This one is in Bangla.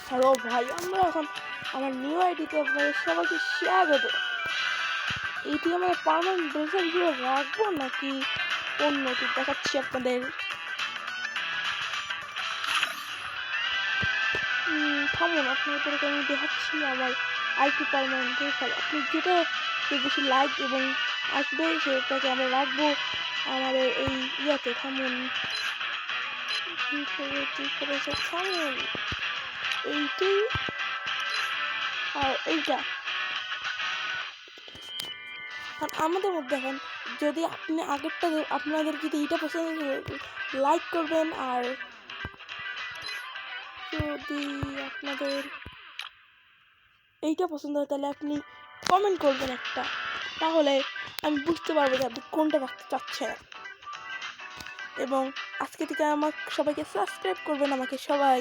হ্যালো ভাই, আমরা এখন আমার নিউ আইডিতে আপনাদের সবাইকে স্বাগত। এইটি আমরা পার্মানেন্ট ব্রেসার হিসেবে রাখবো নাকি অন্যটি দেখাচ্ছি আপনাদের। থামুন, আপনাদেরকে আমি দেখাচ্ছি আমার আইটি পার্মানেন্ট ব্রেসার। আপনি যেটা বেশি লাইক এবং আসবে সেটাকে আমরা রাখবো আমাদের এই ইয়াতে। থামুন, থামুন, এইটি আর এইটা। আমাদের মধ্যে এখন যদি আপনি আগেরটা আপনাদের যদি এইটা পছন্দ লাইক করবেন, আর যদি আপনাদের এইটা পছন্দ হয় তাহলে আপনি কমেন্ট করবেন একটা, তাহলে আমি বুঝতে পারবো যে আপনি কোনটা রাখতে চাচ্ছেন। এবং আজকে থেকে সবাইকে সাবস্ক্রাইব করবেন, আমাকে সবাই।